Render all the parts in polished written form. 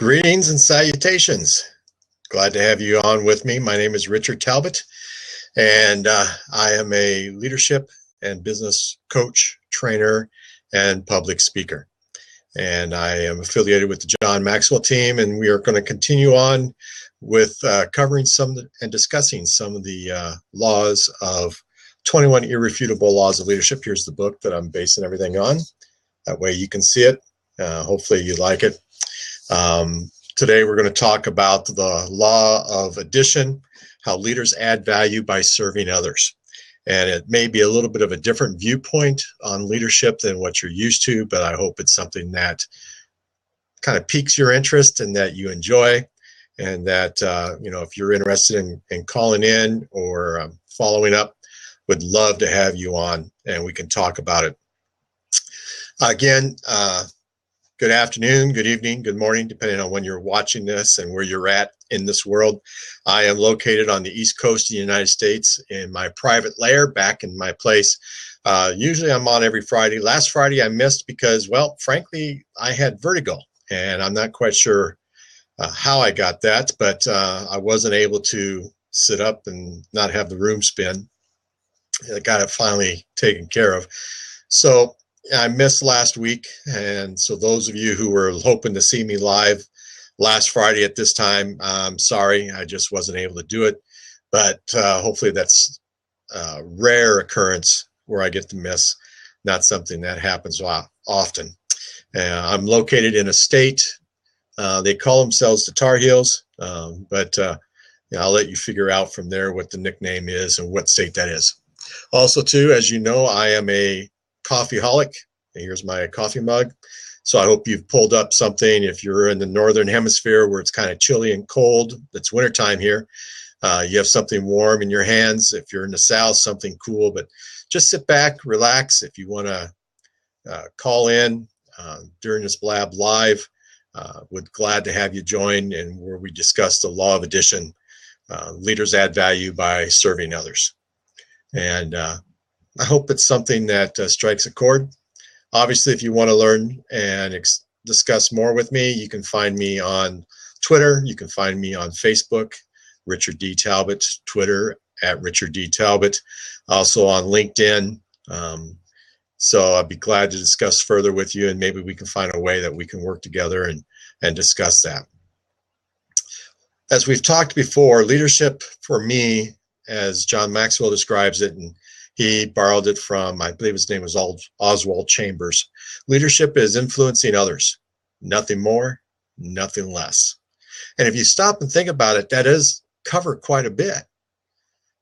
Greetings and salutations. Glad to have you on with me. My name is Richard Talbot, and I am a leadership and business coach, trainer, and public speaker. And I am affiliated with the John Maxwell team, and we are going to continue on with covering and discussing some of the laws of 21 Irrefutable Laws of Leadership. Here's the book that I'm basing everything on. That way you can see it. Hopefully you like it. Today we're going to talk about the law of addition, how leaders add value by serving others. And it may be a little bit of a different viewpoint on leadership than what you're used to, but I hope it's something that kind of piques your interest and that you enjoy, and that, if you're interested in calling in or following up, would love to have you on and we can talk about it. Again, good afternoon, good evening, good morning, depending on when you're watching this and where you're at in this world. I am located on the East Coast of the United States in my private lair, back in my place. Usually I'm on every Friday. Last Friday I missed because, well, frankly, I had vertigo, and I'm not quite sure how I got that, but I wasn't able to sit up and not have the room spin. I got it finally taken care of. So I missed last week, and so those of you who were hoping to see me live last Friday at this time, I'm sorry, I just wasn't able to do it, but hopefully that's a rare occurrence where I get to miss, not something that happens often. I'm located in a state, they call themselves the Tar Heels, but I'll let you figure out from there what the nickname is and what state that is. Also, too, as you know, I am a coffeeholic. Here's my coffee mug. So I hope you've pulled up something. If you're in the northern hemisphere where it's kind of chilly and cold, it's wintertime here, you have something warm in your hands. If you're in the south, something cool. But just sit back, relax. If you want to call in during this blab live, would glad to have you join, and where we discuss the law of addition. Leaders add value by serving others. And I hope it's something that strikes a chord. Obviously, if you want to learn and discuss more with me, you can find me on Twitter. You can find me on Facebook, Richard D. Talbot, Twitter at Richard D. Talbot, also on LinkedIn. So I'd be glad to discuss further with you, and maybe we can find a way that we can work together and discuss that. As we've talked before, leadership for me, as John Maxwell describes it, and he borrowed it from, I believe his name was Oswald Chambers. Leadership is influencing others, nothing more, nothing less. And if you stop and think about it, that does cover quite a bit,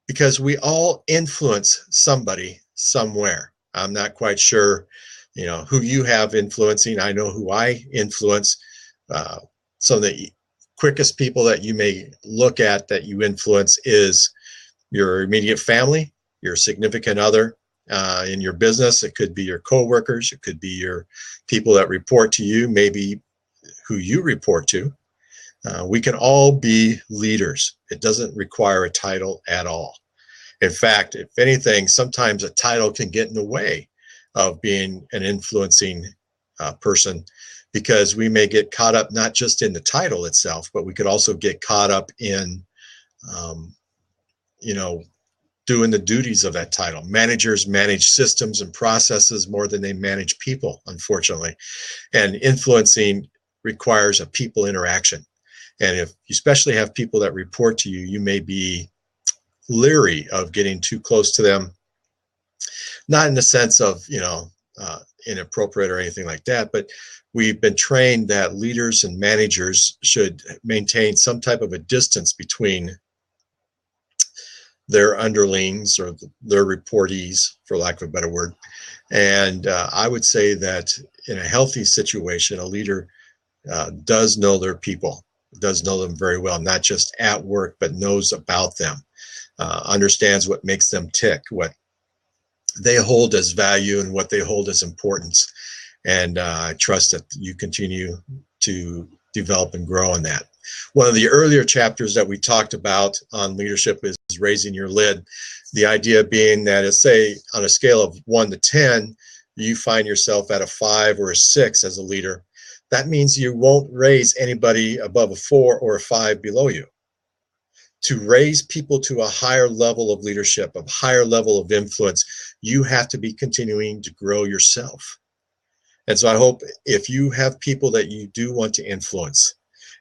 because we all influence somebody somewhere. I'm not quite sure, who you have influencing. I know who I influence. Some of the quickest people that you may look at that you influence is your immediate family, your significant other in your business. It could be your coworkers. It could be your people that report to you, maybe who you report to. We can all be leaders. It doesn't require a title at all. In fact, if anything, sometimes a title can get in the way of being an influencing person, because we may get caught up not just in the title itself, but we could also get caught up in doing the duties of that title. Managers manage systems and processes more than they manage people, unfortunately. And influencing requires a people interaction. And if you especially have people that report to you, you may be leery of getting too close to them. Not in the sense of, inappropriate or anything like that, but we've been trained that leaders and managers should maintain some type of a distance between their underlings or their reportees, for lack of a better word. And I would say that in a healthy situation, a leader does know their people, does know them very well, not just at work, but knows about them, understands what makes them tick, what they hold as value and what they hold as importance. And I trust that you continue to develop and grow in that. One of the earlier chapters that we talked about on leadership is raising your lid. The idea being that, say, on a scale of 1 to 10, you find yourself at a 5 or a 6 as a leader. that means you won't raise anybody above a 4 or a 5 below you. To raise people to a higher level of leadership, a higher level of influence, you have to be continuing to grow yourself. And so I hope if you have people that you do want to influence,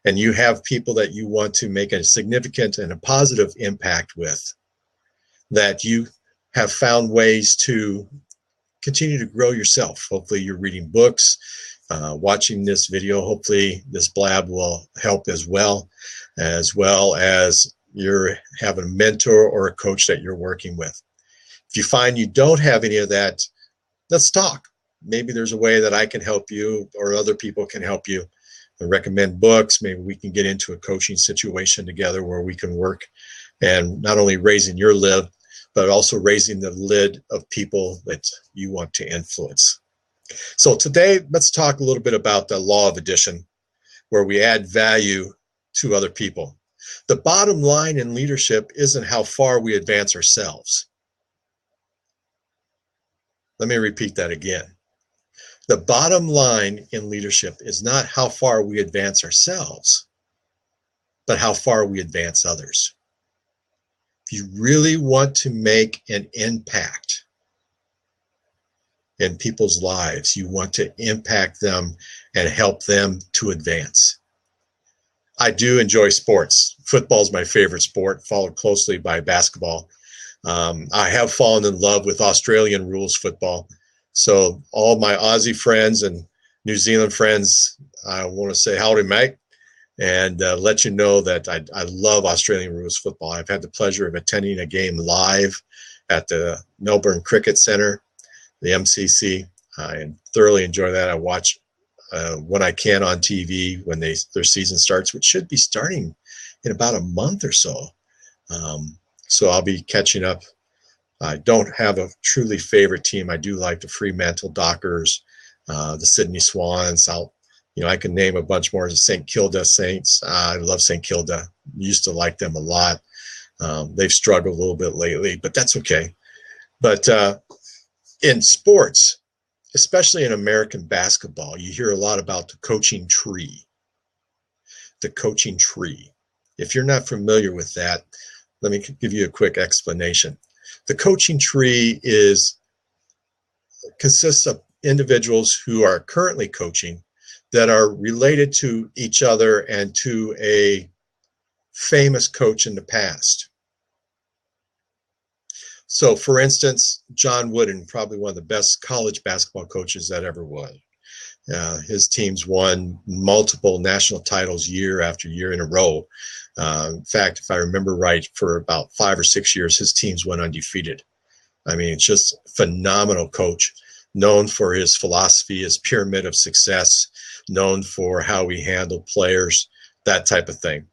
and you have people that you want to make a significant and a positive impact with, that you have found ways to continue to grow yourself. Hopefully you're reading books, watching this video. Hopefully this blab will help as well as you're having a mentor or a coach that you're working with. If you find you don't have any of that, let's talk. Maybe there's a way that I can help you or other people can help you. I recommend books. Maybe we can get into a coaching situation together where we can work and not only raising your lid, but also raising the lid of people that you want to influence. So today, let's talk a little bit about the law of addition, where we add value to other people. The bottom line in leadership isn't how far we advance ourselves. Let me repeat that again. The bottom line in leadership is not how far we advance ourselves, but how far we advance others. If you really want to make an impact in people's lives, you want to impact them and help them to advance. I do enjoy sports. Football is my favorite sport, followed closely by basketball. I have fallen in love with Australian rules football. So all my Aussie friends and New Zealand friends, I want to say howdy, mate, and let you know that I love Australian rules football. I've had the pleasure of attending a game live at the Melbourne Cricket Centre, the MCC. I thoroughly enjoy that. I watch when I can on TV when their season starts, which should be starting in about a month or so. So I'll be catching up. I don't have a truly favorite team. I do like the Fremantle Dockers, the Sydney Swans. I can name a bunch more. The St. Kilda Saints. I love St. Kilda. Used to like them a lot. They've struggled a little bit lately, but that's okay. But in sports, especially in American basketball, you hear a lot about the coaching tree. The coaching tree. If you're not familiar with that, let me give you a quick explanation. The coaching tree consists of individuals who are currently coaching that are related to each other and to a famous coach in the past. So, for instance, John Wooden, probably one of the best college basketball coaches that ever was. His teams won multiple national titles year after year in a row. In fact, if I remember right, for about 5 or 6 years, his teams went undefeated. I mean, it's just a phenomenal coach, known for his philosophy, his pyramid of success, known for how he handled players, that type of thing.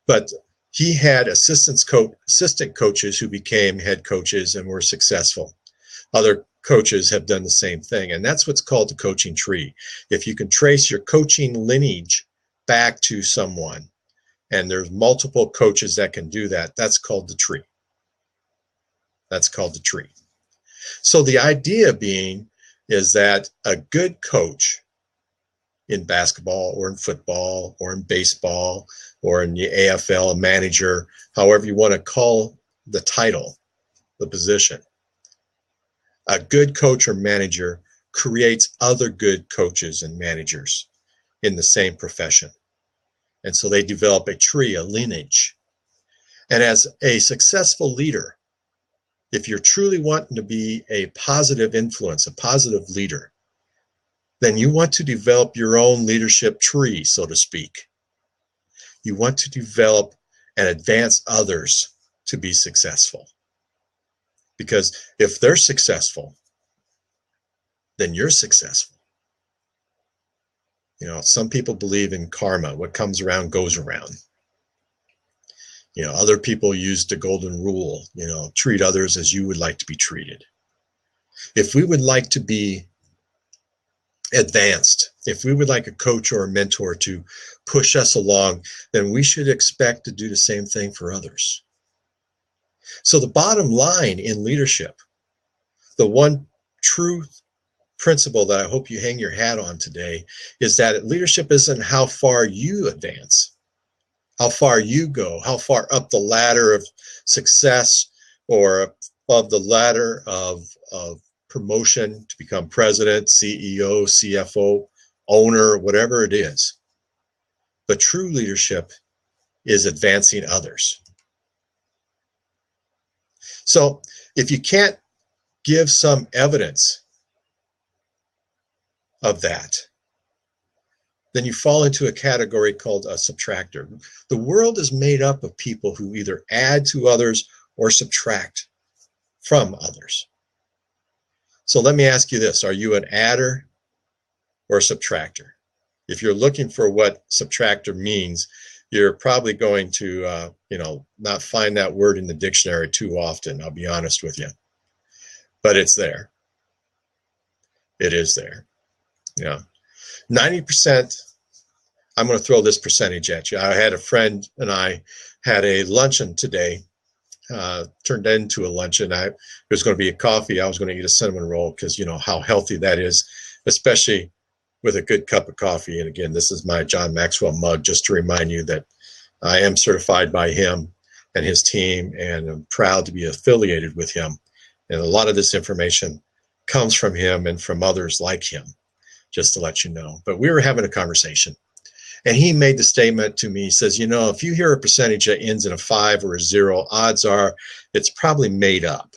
But he had assistant coaches who became head coaches and were successful. Other coaches have done the same thing, and that's what's called the coaching tree. If you can trace your coaching lineage back to someone, and there's multiple coaches that can do that, that's called the tree. That's called the tree. So the idea being is that a good coach in basketball or in football or in baseball or in the AFL, a manager, however you want to call the title, the position, a good coach or manager creates other good coaches and managers in the same profession. And so they develop a tree, a lineage. And as a successful leader, if you're truly wanting to be a positive influence, a positive leader, then you want to develop your own leadership tree, so to speak. You want to develop and advance others to be successful. Because if they're successful, then you're successful. Some people believe in karma. What comes around goes around. Other people use the golden rule, treat others as you would like to be treated. If we would like to be advanced, if we would like a coach or a mentor to push us along, then we should expect to do the same thing for others. So the bottom line in leadership, the one true principle that I hope you hang your hat on today is that leadership isn't how far you advance, how far you go, how far up the ladder of success or above the ladder of promotion to become president, CEO, CFO, owner, whatever it is. But true leadership is advancing others. So if you can't give some evidence of that, then you fall into a category called a subtractor. The world is made up of people who either add to others or subtract from others. So let me ask you this: are you an adder or a subtractor? If you're looking for what subtractor means, you're probably going to, not find that word in the dictionary too often, I'll be honest with you. But it's there. It is there. Yeah. 90%, I'm going to throw this percentage at you. I had a friend and I had a luncheon today, turned into a luncheon. It was going to be a coffee. I was going to eat a cinnamon roll because you know how healthy that is, especially with a good cup of coffee. And again, this is my John Maxwell mug, just to remind you that I am certified by him and his team, and I'm proud to be affiliated with him. And a lot of this information comes from him and from others like him, just to let you know. But we were having a conversation, and he made the statement to me. He says, if you hear a percentage that ends in a 5 or a 0, odds are it's probably made up.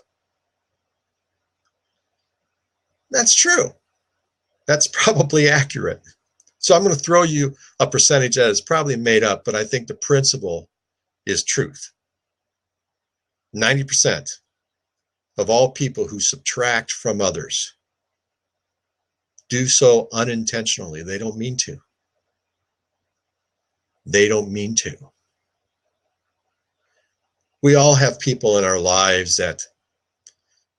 That's true. That's probably accurate. So I'm going to throw you a percentage that is probably made up, but I think the principle is truth. 90% of all people who subtract from others do so unintentionally. They don't mean to. They don't mean to. We all have people in our lives that,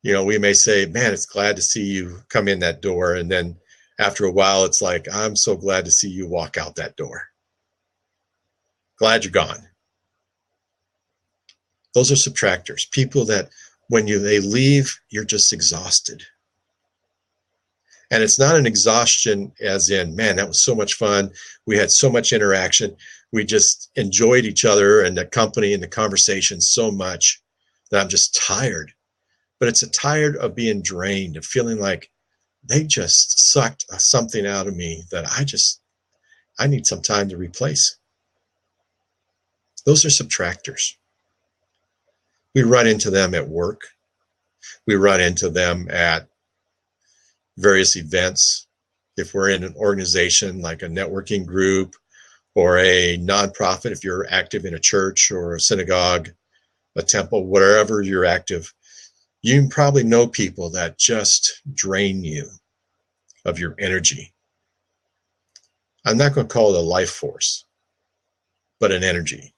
we may say, man, it's glad to see you come in that door. And then after a while, it's like, I'm so glad to see you walk out that door. Glad you're gone. Those are subtractors. People that when they leave, you're just exhausted. And it's not an exhaustion as in, man, that was so much fun. We had so much interaction. We just enjoyed each other and the company and the conversation so much that I'm just tired. But it's a tired of being drained, of feeling like they just sucked something out of me that I need some time to replace. Those are subtractors. We run into them at work. We run into them at various events. If we're in an organization like a networking group or a nonprofit, if you're active in a church or a synagogue, a temple, wherever you're active, you probably know people that just drain you of your energy. I'm not going to call it a life force, but an energy.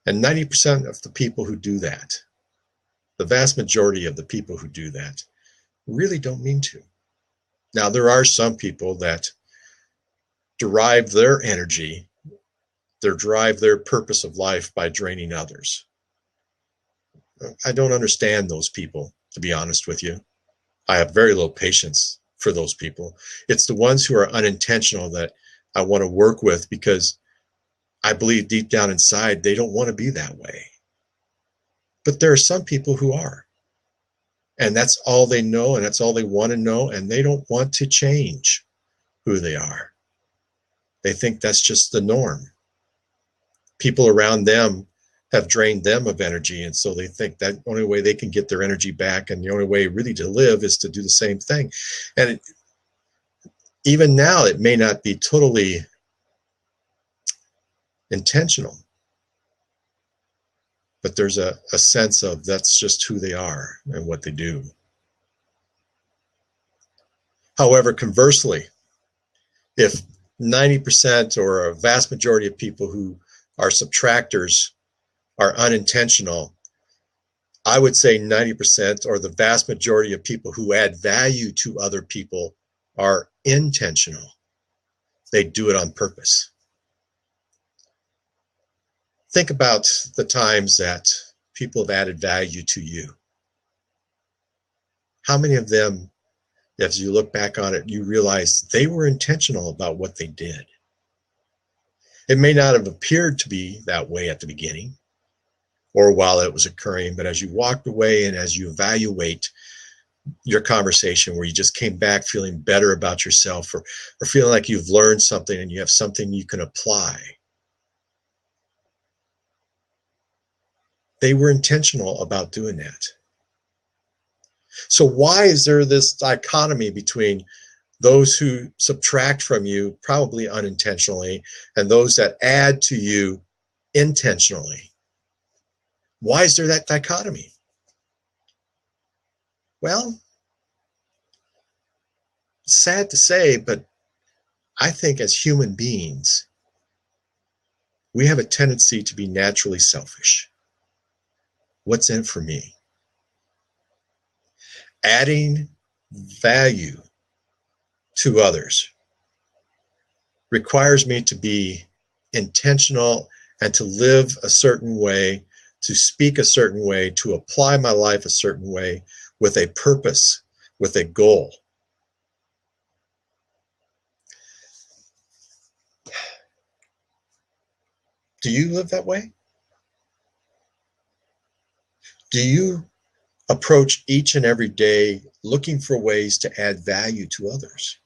And 90% of the people who do that, the vast majority of the people who do that, really don't mean to. Now, there are some people that derive their energy, derive their purpose of life by draining others. I don't understand those people, to be honest with you. I have very low patience for those people. It's the ones who are unintentional that I want to work with, because I believe deep down inside they don't want to be that way. But there are some people who are. And that's all they know, and that's all they want to know, and they don't want to change who they are. They think that's just the norm. People around them have drained them of energy, and so they think that the only way they can get their energy back and the only way really to live is to do the same thing. And even now, it may not be totally intentional, but there's a sense of that's just who they are and what they do. However, conversely, if 90% or a vast majority of people who are subtractors are unintentional, I would say 90% or the vast majority of people who add value to other people are intentional. They do it on purpose. Think about the times that people have added value to you. How many of them, As you look back on it, you realize they were intentional about what they did. It may not have appeared to be that way at the beginning or while it was occurring, but as you walked away and as you evaluate your conversation where you just came back feeling better about yourself or feeling like you've learned something and you have something you can apply, they were intentional about doing that. So why is there this dichotomy between those who subtract from you, probably unintentionally, and those that add to you intentionally? Why is there that dichotomy? Well, sad to say, but I think as human beings, we have a tendency to be naturally selfish. What's in it for me? Adding value to others requires me to be intentional and to live a certain way, to speak a certain way, to apply my life a certain way with a purpose, with a goal. Do you live that way? Do you approach each and every day looking for ways to add value to others?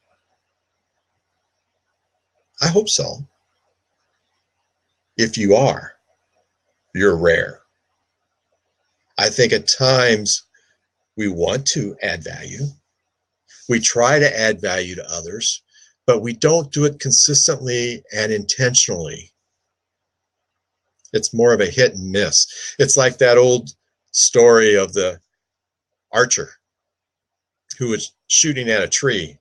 I hope so. If you are, you're rare. I think at times we want to add value. We try to add value to others, but we don't do it consistently and intentionally. It's more of a hit and miss. It's like that old story of the archer who was shooting at a tree,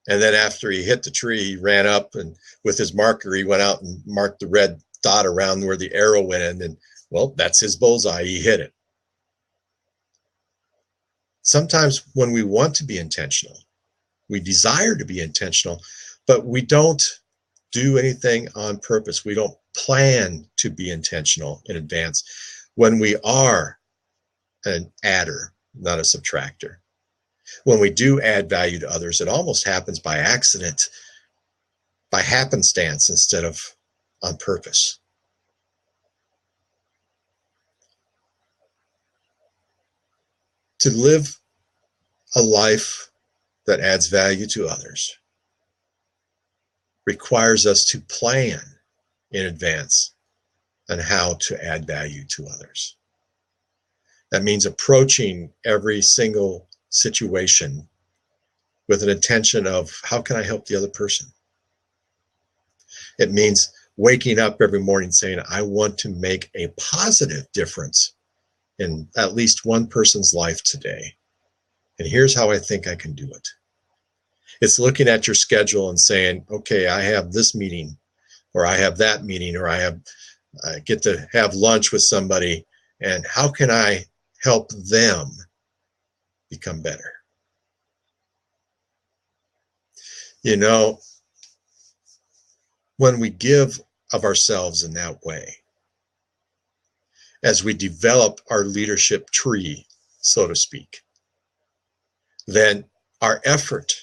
and then after he hit the tree, he ran up and with his marker he went out and marked the red dot around where the arrow went in, and well, that's his bullseye. He hit it. Sometimes when we want to be intentional, we desire to be intentional, but we don't do anything on purpose. We don't plan to be intentional in advance when we are an adder, not a subtractor. When we do add value to others, it almost happens by accident, by happenstance instead of on purpose. To live a life that adds value to others requires us to plan in advance on how to add value to others. That means approaching every single situation with an intention of how can I help the other person? It means waking up every morning saying, I want to make a positive difference in at least one person's life today. And here's how I think I can do it. It's looking at your schedule and saying, okay, I have this meeting, or I have that meeting, or I get to have lunch with somebody, and how can I help them become better? You know, when we give of ourselves in that way, as we develop our leadership tree, so to speak, then our effort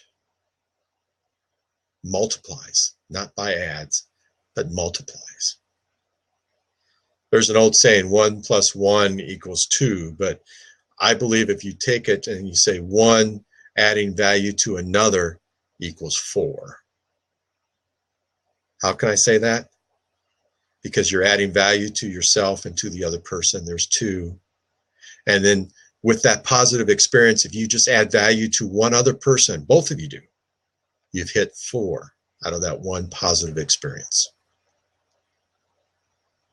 multiplies, not by adds, but multiplies. There's an old saying, 1 + 1 = 2, but I believe if you take it and you say 1 adding value to another equals 4. How can I say that? Because you're adding value to yourself and to the other person. There's 2. And then with that positive experience, if you just add value to one other person, both of you do, you've hit 4 out of that one positive experience.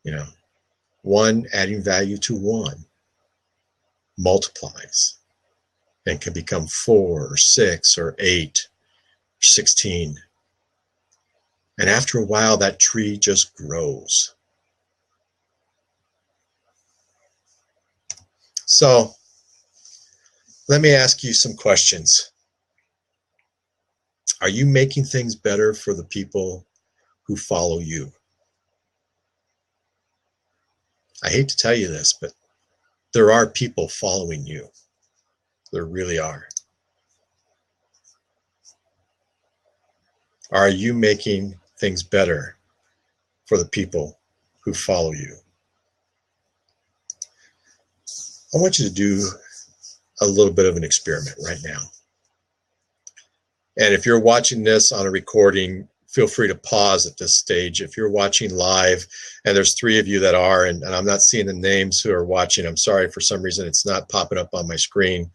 You know, 1 adding value to 1 multiplies and can become 4 or 6 or 8 or 16. And after a while, that tree just grows. So let me ask you some questions. Are you making things better for the people who follow you? I hate to tell you this, but there are people following you. There really are. Are you making things better for the people who follow you? I want you to do a little bit of an experiment right now. And if you're watching this on a recording, feel free to pause at this stage. If you're watching live, and there's 3 of you that are, and I'm not seeing the names who are watching, I'm sorry, for some reason it's not popping up on my screen.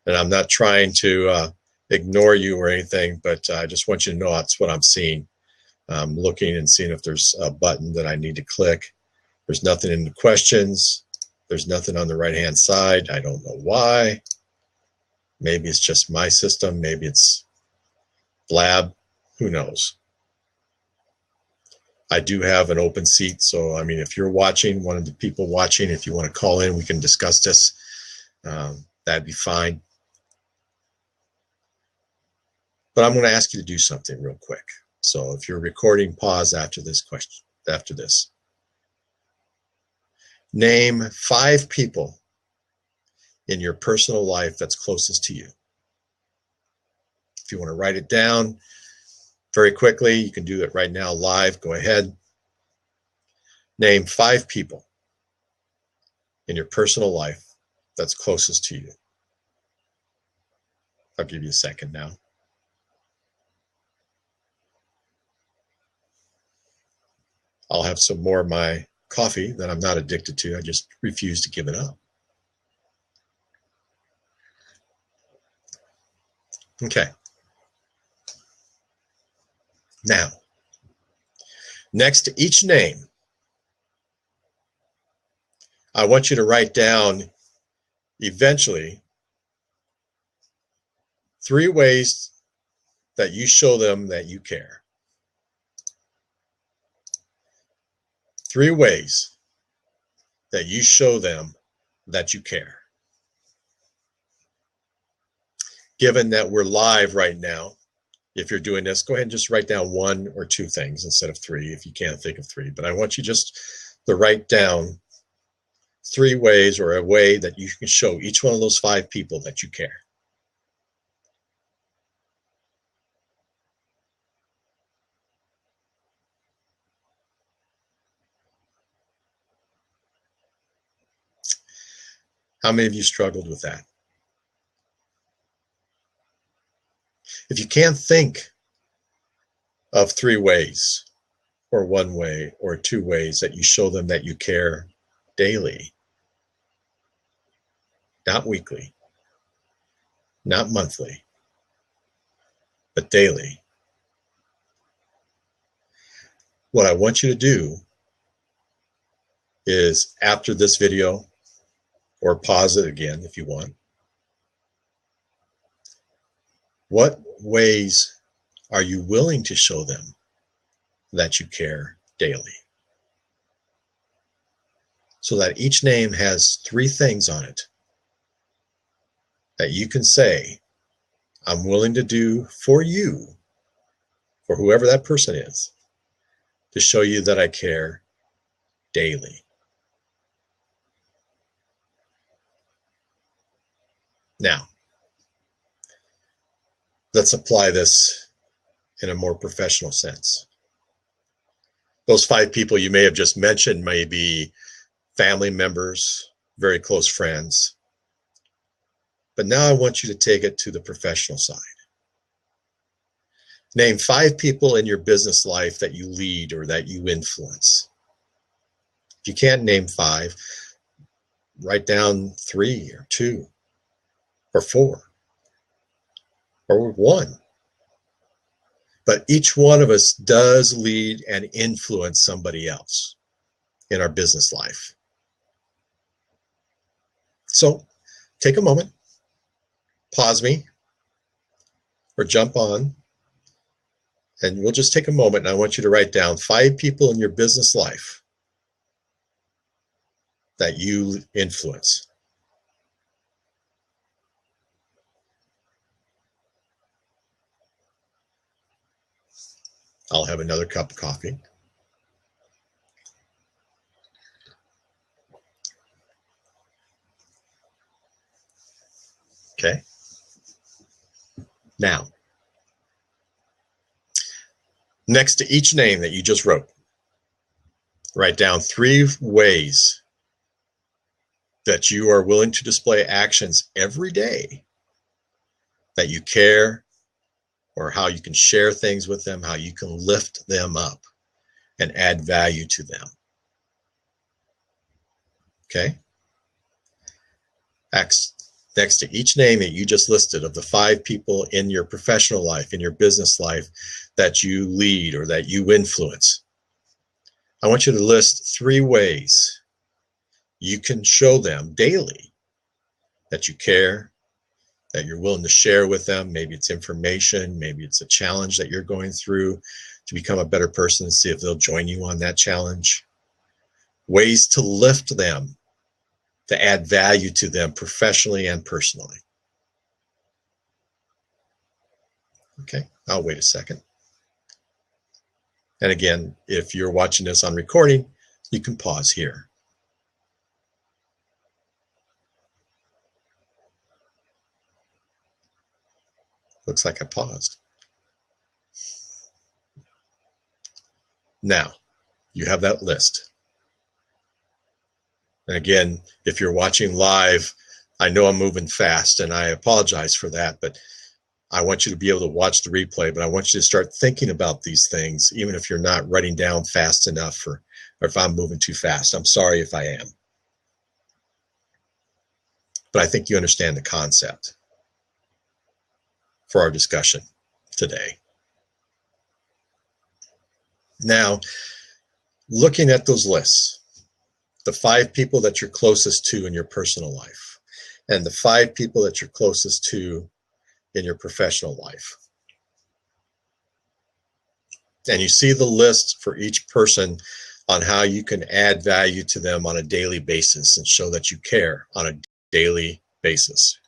And I'm not trying to ignore you or anything, but I just want you to know that's what I'm seeing. I'm looking and seeing if there's a button that I need to click. There's nothing in the questions. There's nothing on the right-hand side. I don't know why. Maybe it's just my system. Maybe it's Blab. Who knows? I do have an open seat. So, I mean, if you're watching, one of the people watching, if you want to call in, we can discuss this. That'd be fine. But I'm going to ask you to do something real quick. So if you're recording, pause after this question, after this. Name 5 people in your personal life that's closest to you. If you want to write it down very quickly, you can do it right now live. Go ahead. Name 5 people in your personal life that's closest to you. I'll give you a second now. I'll have some more of my coffee that I'm not addicted to. I just refuse to give it up. Okay. Now, next to each name, I want you to write down eventually 3 ways that you show them that you care. 3 ways that you show them that you care. Given that we're live right now, if you're doing this, go ahead and just write down 1 or 2 things instead of 3 if you can't think of 3. But I want you just to write down 3 ways, or a way that you can show each one of those 5 people that you care. How many of you struggled with that? If you can't think of 3 ways, or 1 way, or 2 ways that you show them that you care daily, not weekly, not monthly, but daily, what I want you to do is, after this video, or pause it again if you want, what ways are you willing to show them that you care daily? So that each name has 3 things on it that you can say, I'm willing to do for you, for whoever that person is, to show you that I care daily. Now, let's apply this in a more professional sense. Those 5 people you may have just mentioned may be family members, very close friends. But now I want you to take it to the professional side. Name 5 people in your business life that you lead or that you influence. If you can't name 5, write down 3 or 2 or 4 or 1. But each one of us does lead and influence somebody else in our business life. So take a moment, pause me, or jump on, and we'll just take a moment, and I want you to write down 5 people in your business life that you influence. I'll have another cup of coffee. Okay. Now, Next to each name that you just wrote, write down 3 ways that you are willing to display actions every day that you care, or how you can share things with them, how you can lift them up and add value to them. Okay? Next to each name that you just listed of the 5 people in your professional life, in your business life that you lead or that you influence, I want you to list 3 ways you can show them daily that you care, that you're willing to share with them. Maybe it's information, maybe it's a challenge that you're going through to become a better person, and see if they'll join you on that challenge. Ways to lift them, to add value to them professionally and personally. Okay, I'll wait a second. And again, if you're watching this on recording, you can pause here. Looks like I paused. Now, you have that list. And again, if you're watching live, I know I'm moving fast and I apologize for that, but I want you to be able to watch the replay, but I want you to start thinking about these things, even if you're not writing down fast enough, or if I'm moving too fast. I'm sorry if I am. But I think you understand the concept for our discussion today. Now, looking at those lists, the 5 people that you're closest to in your personal life, and the 5 people that you're closest to in your professional life. And you see the list for each person on how you can add value to them on a daily basis and show that you care on a daily basis.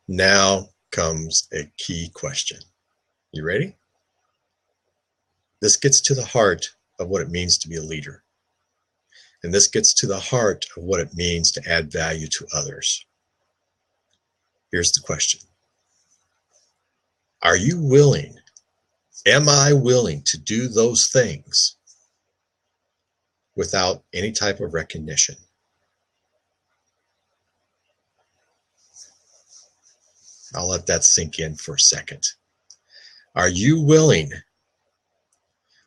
Now comes a key question. You ready? This gets to the heart of what it means to be a leader. And this gets to the heart of what it means to add value to others. Here's the question. Are you willing, am I willing to do those things without any type of recognition? I'll let that sink in for a second. Are you willing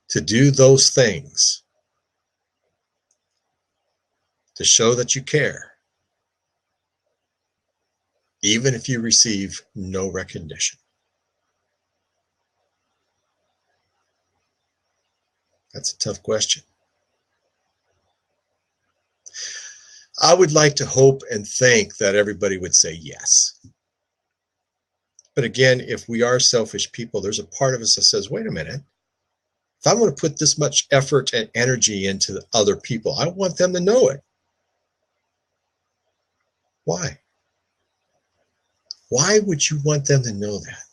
to do those things to show that you care, even if you receive no recognition? That's a tough question. I would like to hope and think that everybody would say yes. But again, if we are selfish people, there's a part of us that says, wait a minute, if I'm going to put this much effort and energy into other people, I want them to know it. Why? Why would you want them to know that?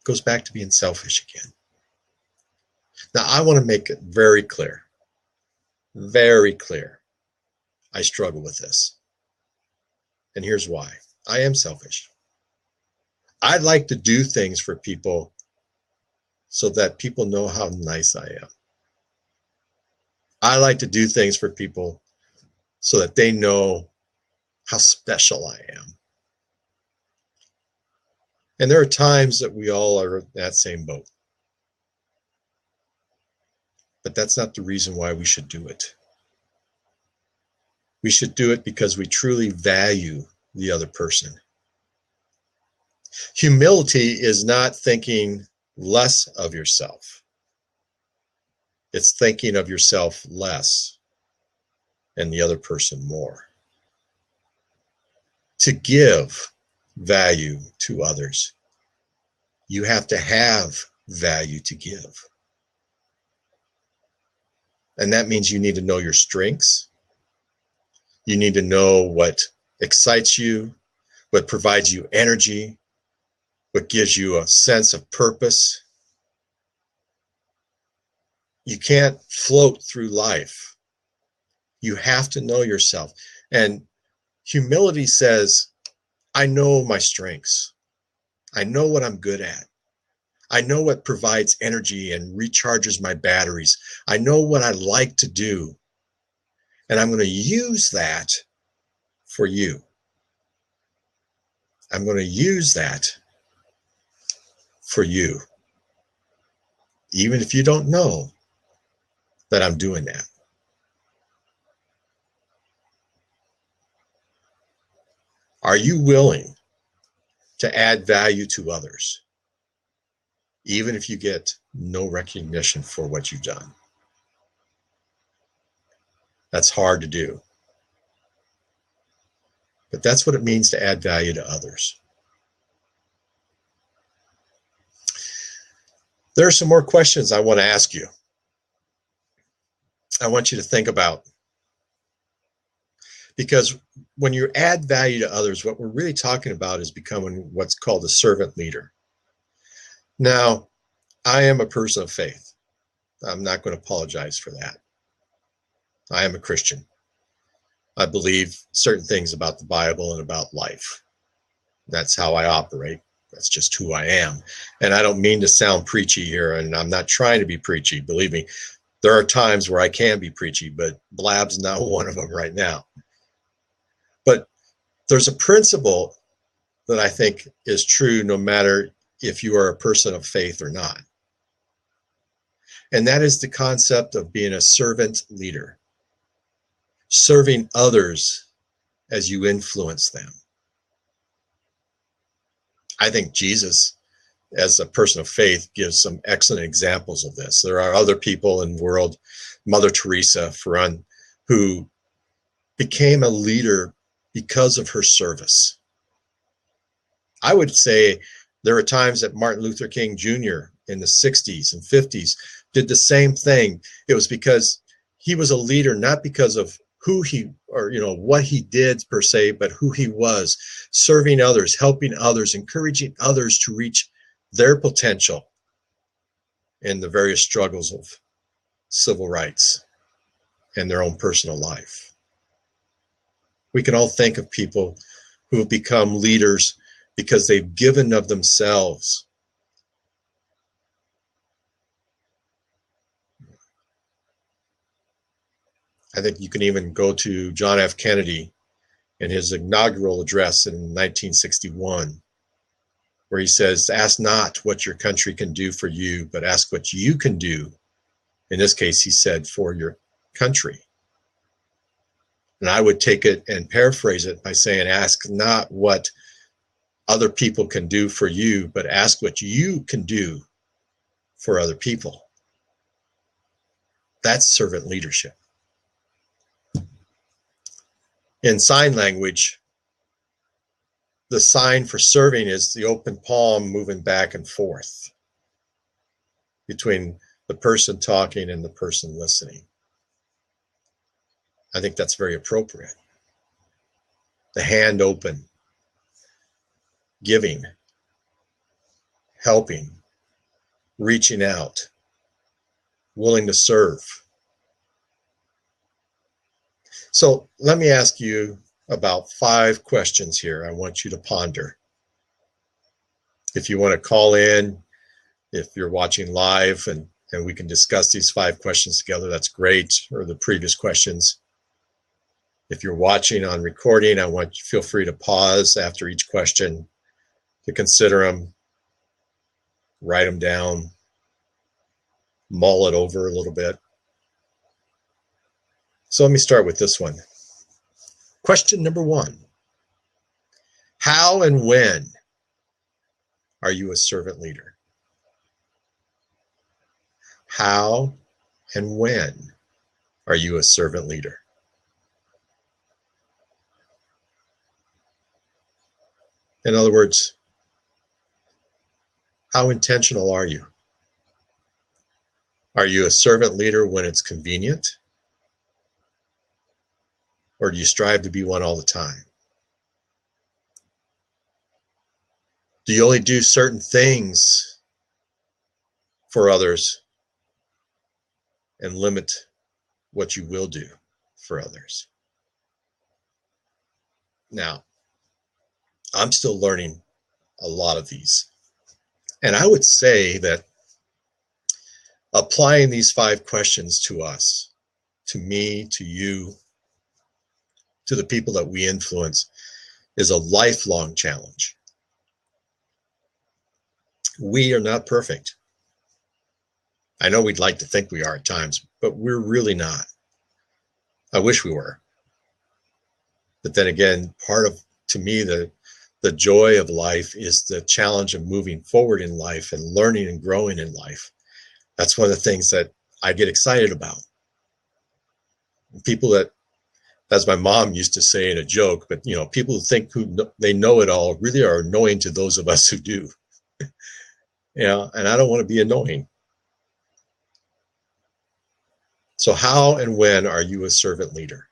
It goes back to being selfish again. Now, I want to make it very clear. Very clear. I struggle with this. And here's why. I am selfish. I'd like to do things for people so that people know how nice I am. I like to do things for people so that they know how special I am. And there are times that we all are in that same boat. But that's not the reason why we should do it. We should do it because we truly value the other person. Humility is not thinking less of yourself. It's thinking of yourself less and the other person more. To give value to others, you have to have value to give. And that means you need to know your strengths. You need to know what excites you, what provides you energy, what gives you a sense of purpose. You can't float through life. You have to know yourself. And humility says, I know my strengths. I know what I'm good at. I know what provides energy and recharges my batteries. I know what I like to do. And I'm going to use that for you. I'm going to use that for you, even if you don't know that I'm doing that. Are you willing to add value to others, even if you get no recognition for what you've done? That's hard to do. But that's what it means to add value to others. There are some more questions I want to ask you. I want you to think about. Because when you add value to others, what we're really talking about is becoming what's called a servant leader. Now, I am a person of faith. I'm not going to apologize for that. I am a Christian. I believe certain things about the Bible and about life. That's how I operate. That's just who I am. And I don't mean to sound preachy here, and I'm not trying to be preachy. Believe me, there are times where I can be preachy, but blab's not one of them right now. But there's a principle that I think is true no matter if you are a person of faith or not. And that is the concept of being a servant leader, serving others as you influence them. I think Jesus, as a person of faith, gives some excellent examples of this. There are other people in the world, Mother Teresa, for one, who became a leader because of her service. I would say there are times that Martin Luther King Jr. in the 60s and 50s did the same thing. It was because he was a leader, not because of who he or what he did per se, but who he was, serving others, helping others, encouraging others to reach their potential in the various struggles of civil rights and their own personal life. We can all think of people who have become leaders because they've given of themselves. I think you can even go to John F. Kennedy in his inaugural address in 1961, where he says, "Ask not what your country can do for you, but ask what you can do." In this case, he said, for your country. And I would take it and paraphrase it by saying, ask not what other people can do for you, but ask what you can do for other people. That's servant leadership. In sign language, the sign for serving is the open palm moving back and forth between the person talking and the person listening. I think that's very appropriate. The hand open, giving, helping, reaching out, willing to serve. So let me ask you about 5 questions here I want you to ponder. If you want to call in, if you're watching live and we can discuss these 5 questions together, that's great, or the previous questions. If you're watching on recording, feel free to pause after each question to consider them, write them down, mull it over a little bit. So let me start with this one. Question number 1. How and when are you a servant leader? How and when are you a servant leader? In other words, how intentional are you? Are you a servant leader when it's convenient? Or do you strive to be one all the time? Do you only do certain things for others and limit what you will do for others? Now, I'm still learning a lot of these. And I would say that applying these 5 questions to us, to me, to you, to the people that we influence, is a lifelong challenge. We are not perfect. I know we'd like to think we are at times, but we're really not. I wish we were. But then again, part of, to me, the joy of life is the challenge of moving forward in life and learning and growing in life. That's one of the things that I get excited about. People that, as my mom used to say in a joke, but people who think they know it all really are annoying to those of us who do. And I don't want to be annoying. So how and when are you a servant leader?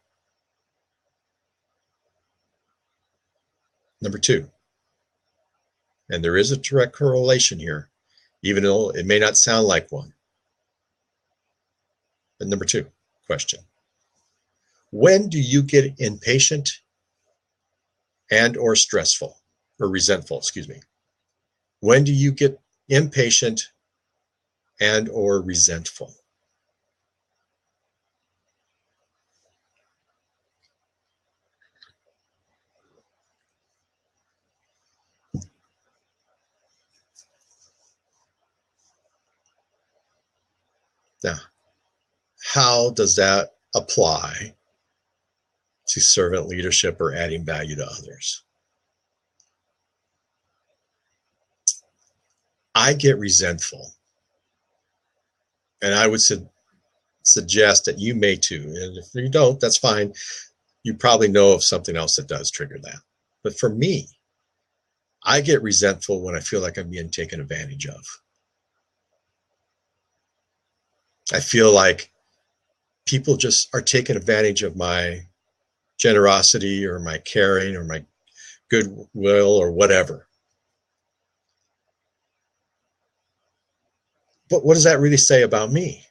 Number 2, and there is a direct correlation here, even though it may not sound like one. But number 2 question: when do you get impatient and or stressful or resentful, excuse me? When do you get impatient and or resentful? Now, how does that apply to servant leadership or adding value to others? I get resentful, and I would suggest that you may too. And if you don't, that's fine. You probably know of something else that does trigger that. But for me, I get resentful when I feel like I'm being taken advantage of. I feel like people just are taking advantage of my generosity or my caring or my goodwill or whatever. But what does that really say about me?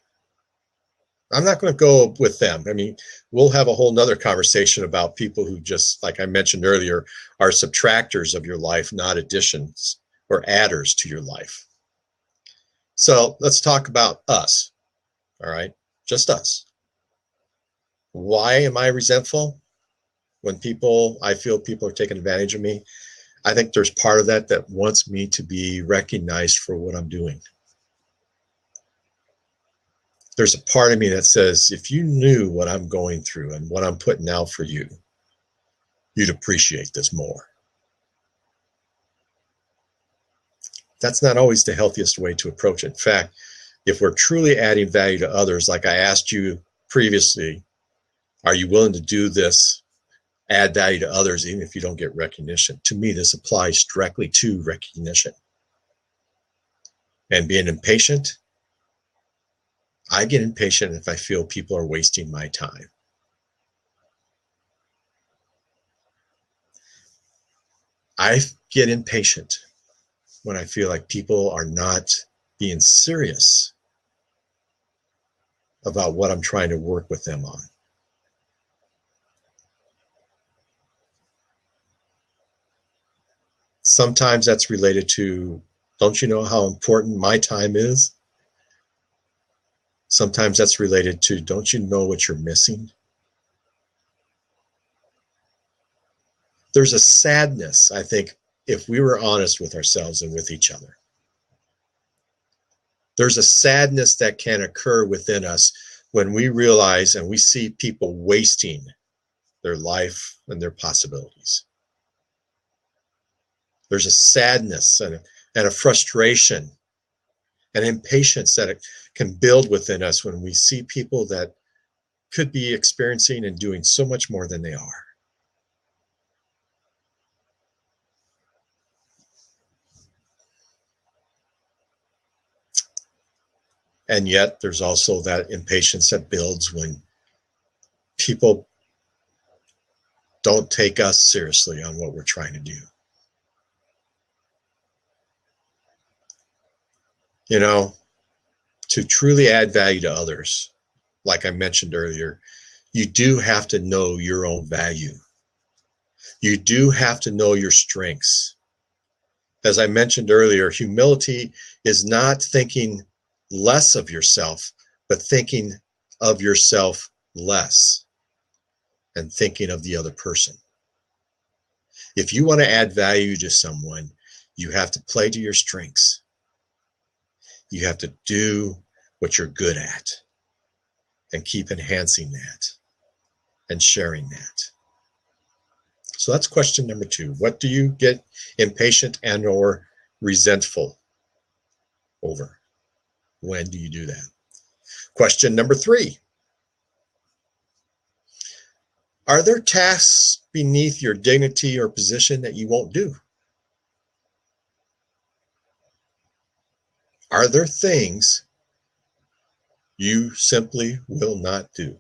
I'm not going to go with them. I mean, we'll have a whole nother conversation about people who just, like I mentioned earlier, are subtractors of your life, not additions or adders to your life. So let's talk about us. All right, just us. Why am I resentful when I feel people are taking advantage of me? I think there's part of that wants me to be recognized for what I'm doing. There's a part of me that says, if you knew what I'm going through and what I'm putting out for you, you'd appreciate this more. That's not always the healthiest way to approach it. In fact, if we're truly adding value to others, like I asked you previously, are you willing to do this, add value to others, even if you don't get recognition? To me, this applies directly to recognition. And being impatient, I get impatient if I feel people are wasting my time. I get impatient when I feel like people are not being serious about what I'm trying to work with them on. Sometimes that's related to, don't you know how important my time is? Sometimes that's related to, don't you know what you're missing? There's a sadness, I think, if we were honest with ourselves and with each other. There's a sadness that can occur within us when we realize and we see people wasting their life and their possibilities. There's a sadness and a frustration and impatience that it can build within us when we see people that could be experiencing and doing so much more than they are. And yet there's also that impatience that builds when people don't take us seriously on what we're trying to do. You know, to truly add value to others, like I mentioned earlier, you do have to know your own value. You do have to know your strengths. As I mentioned earlier, humility is not thinking less of yourself, but thinking of yourself less and thinking of the other person. If you want to add value to someone, you have to play to your strengths. You have to do what you're good at and keep enhancing that and sharing that. So that's question number 2. What do you get impatient and or resentful over? When do you do that? Question number 3. Are there tasks beneath your dignity or position that you won't do? Are there things you simply will not do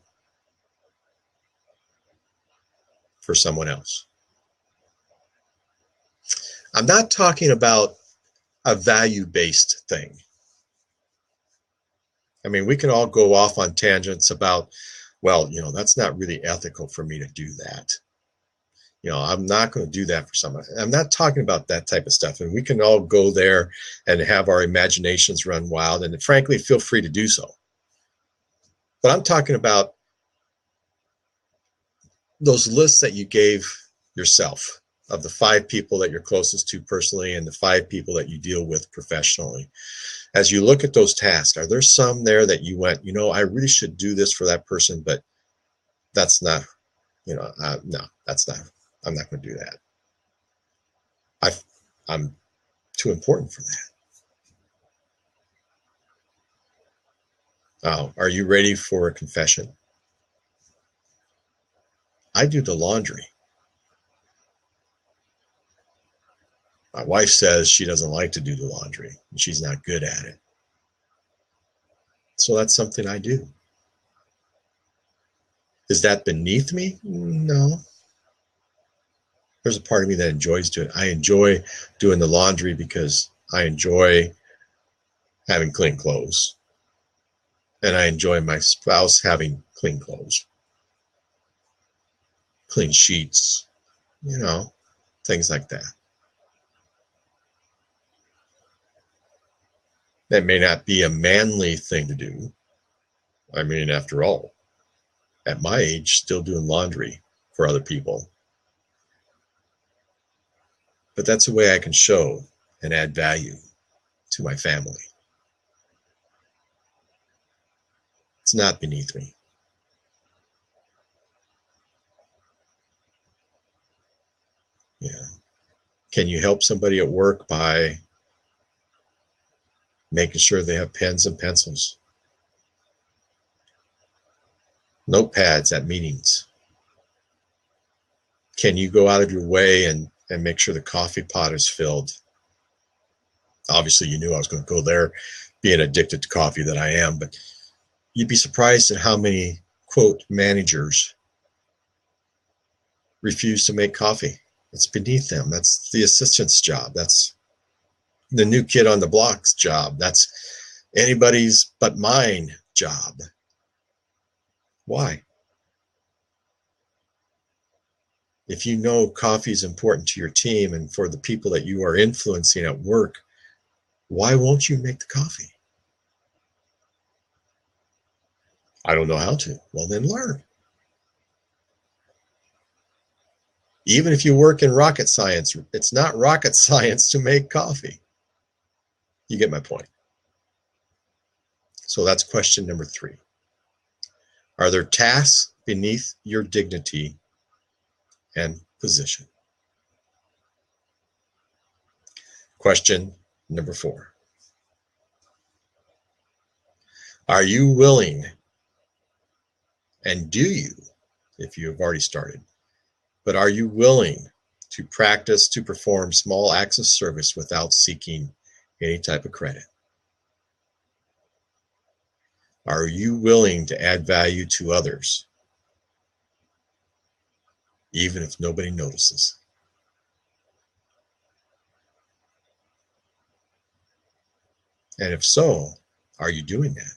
for someone else? I'm not talking about a value-based thing. I mean, we can all go off on tangents about, well, that's not really ethical for me to do that. I'm not going to do that for someone. I'm not talking about that type of stuff. And we can all go there and have our imaginations run wild. And frankly, feel free to do so. But I'm talking about those lists that you gave yourself of the 5 people that you're closest to personally and the 5 people that you deal with professionally. As you look at those tasks, are there some there that you went, I really should do this for that person, but that's not, no, that's not, I'm not going to do that. I'm too important for that. Are you ready for a confession? I do the laundry. My wife says she doesn't like to do the laundry and she's not good at it. So that's something I do. Is that beneath me? No. There's a part of me that enjoys doing it. I enjoy doing the laundry because I enjoy having clean clothes. And I enjoy my spouse having clean clothes. Clean sheets, things like that. That may not be a manly thing to do. I mean, after all, at my age, still doing laundry for other people. But that's a way I can show and add value to my family. It's not beneath me. Yeah. Can you help somebody at work by making sure they have pens and pencils, notepads at meetings? Can you go out of your way and make sure the coffee pot is filled? Obviously, you knew I was going to go there, being addicted to coffee that I am, but you'd be surprised at how many, quote, managers refuse to make coffee. It's beneath them. That's the assistant's job. That's the new kid on the block's job. That's anybody's but mine job. Why? If you know coffee is important to your team and for the people that you are influencing at work, why won't you make the coffee? I don't know how to. Well, then learn. Even if you work in rocket science, it's not rocket science to make coffee. You get my point. So that's question number 3. Are there tasks beneath your dignity and position? Question number 4. Are you willing, and do you, if you have already started, but are you willing to practice to perform small acts of service without seeking any type of credit? Are you willing to add value to others, even if nobody notices? And if so, are you doing that?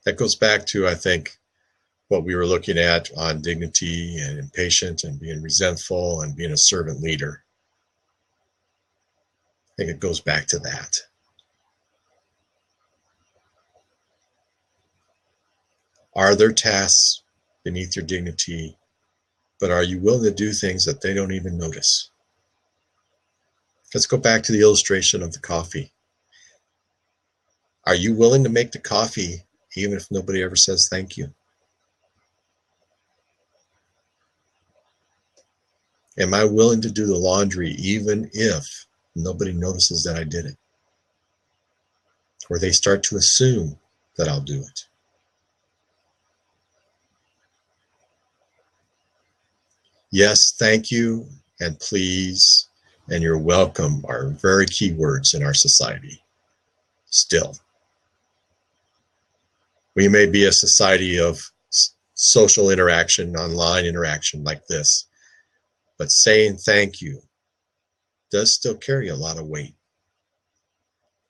That goes back to, I think, what we were looking at on dignity and impatient and being resentful and being a servant leader. I think it goes back to that. Are there tasks beneath your dignity, but are you willing to do things that they don't even notice? Let's go back to the illustration of the coffee. Are you willing to make the coffee even if nobody ever says thank you? Am I willing to do the laundry even if nobody notices that I did it? Or they start to assume that I'll do it? Yes, thank you, and please, and you're welcome are very key words in our society. Still. We may be a society of social interaction, online interaction like this, but saying thank you does still carry a lot of weight,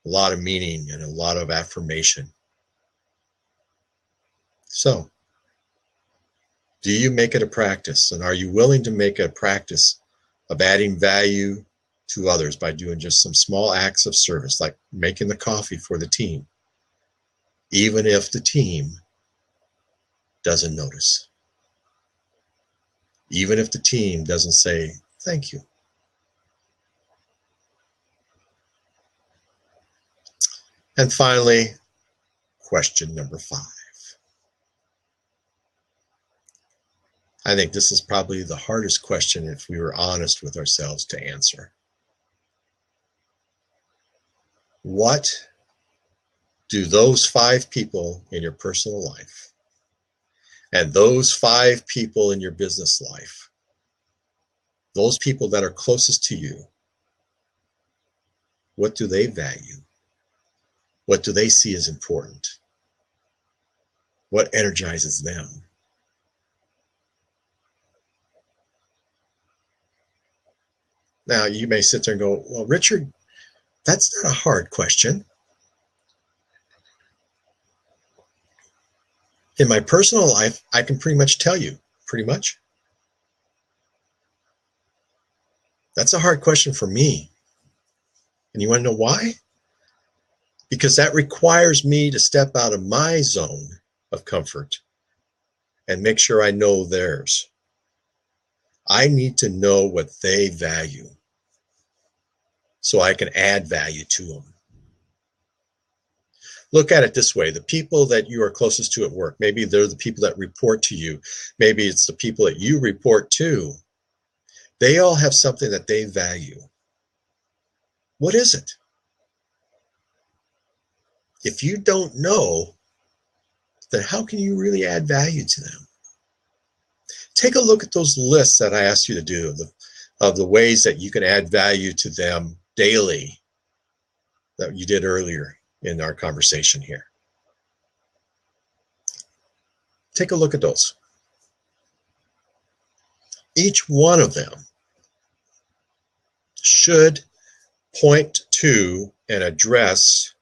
a lot of meaning, and a lot of affirmation. So, do you make it a practice, and are you willing to make it a practice of adding value to others by doing just some small acts of service, like making the coffee for the team, even if the team doesn't notice, even if the team doesn't say thank you? And finally, question number 5. I think this is probably the hardest question if we were honest with ourselves to answer. What do those 5 people in your personal life and those 5 people in your business life, those people that are closest to you, what do they value? What do they see as important? What energizes them? Now, you may sit there and go, well, Richard, that's not a hard question. In my personal life, I can pretty much tell you, pretty much. That's a hard question for me. And you want to know why? Because that requires me to step out of my zone of comfort and make sure I know theirs. I need to know what they value so I can add value to them. Look at it this way. The people that you are closest to at work, maybe they're the people that report to you. Maybe it's the people that you report to. They all have something that they value. What is it? If you don't know, then how can you really add value to them? Take a look at those lists that I asked you to do of the ways that you can add value to them daily that you did earlier in our conversation here. Take a look at those. Each one of them should point to and address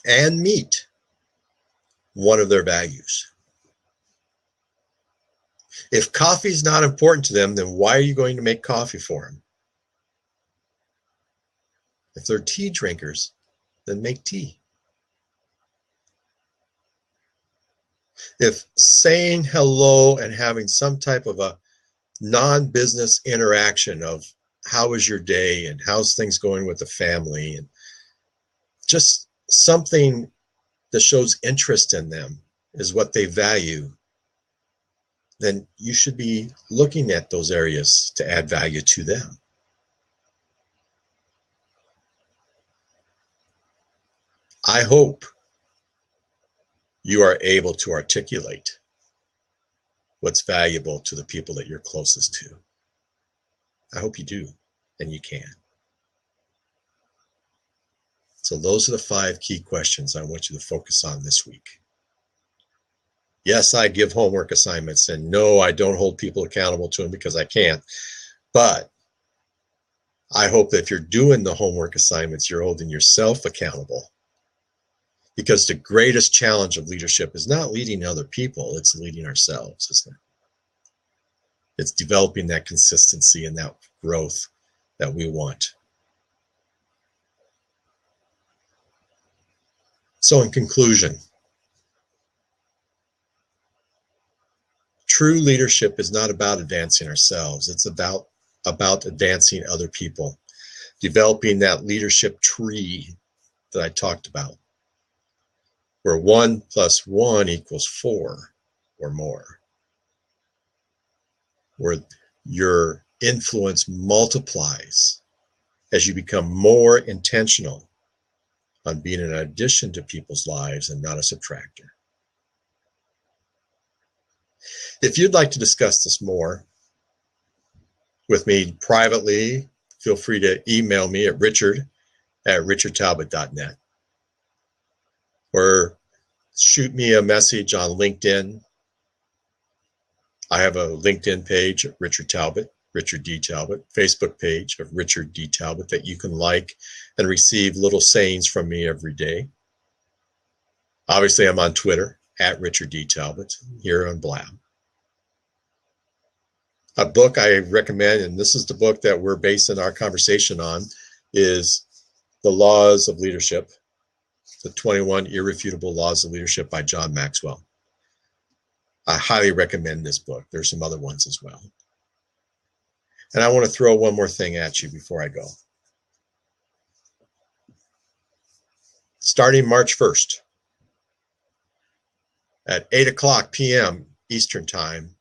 and meet one of their values. If coffee is not important to them, then why are you going to make coffee for them? If they're tea drinkers, then make tea. If saying hello and having some type of a non-business interaction of how was your day and how's things going with the family and just something that shows interest in them is what they value, then you should be looking at those areas to add value to them. I hope you are able to articulate what's valuable to the people that you're closest to. I hope you do, and you can. So those are the 5 key questions I want you to focus on this week. Yes, I give homework assignments, and no, I don't hold people accountable to them because I can't. But I hope that if you're doing the homework assignments, you're holding yourself accountable Because the greatest challenge of leadership is not leading other people, it's leading ourselves, isn't it? It's developing that consistency and that growth that we want. So in conclusion, true leadership is not about advancing ourselves. It's about advancing other people, developing that leadership tree that I talked about, where 1 + 1 = 4 or more, where your influence multiplies as you become more intentional on being an addition to people's lives and not a subtractor. If you'd like to discuss this more with me privately, feel free to email me at richard@richardtalbot.net, or shoot me a message on LinkedIn. I have a LinkedIn page at Richard Talbot, Richard D. Talbot, Facebook page of Richard D. Talbot that you can like and receive little sayings from me every day. Obviously, I'm on Twitter at Richard D. Talbot, here on Blab. A book I recommend, and this is the book that we're basing our conversation on, is The Laws of Leadership, The 21 Irrefutable Laws of Leadership by John Maxwell. I highly recommend this book. There's some other ones as well. And I want to throw one more thing at you before I go. Starting March 1st at 8:00 p.m. Eastern Time,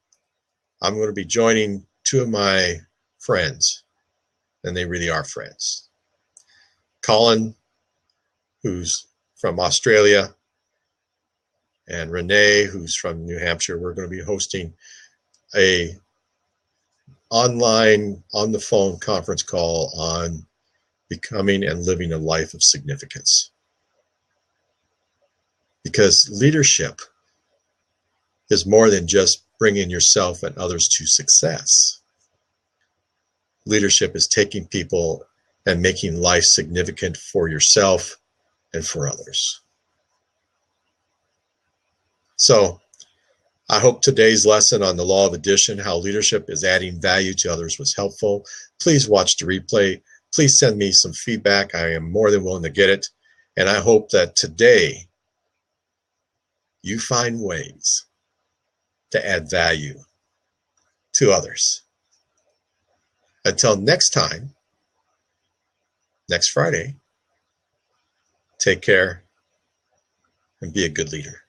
I'm going to be joining 2 of my friends, and they really are friends. Colin, who's from Australia, and Renee, who's from New Hampshire. We're going to be hosting a online, on the phone conference call on becoming and living a life of significance. Because leadership is more than just bringing yourself and others to success. Leadership is taking people and making life significant for yourself and for others. So I hope today's lesson on the law of addition, how leadership is adding value to others, was helpful. Please watch the replay. Please send me some feedback. I am more than willing to get it. And I hope that today you find ways to add value to others. Until next time, next Friday, take care and be a good leader.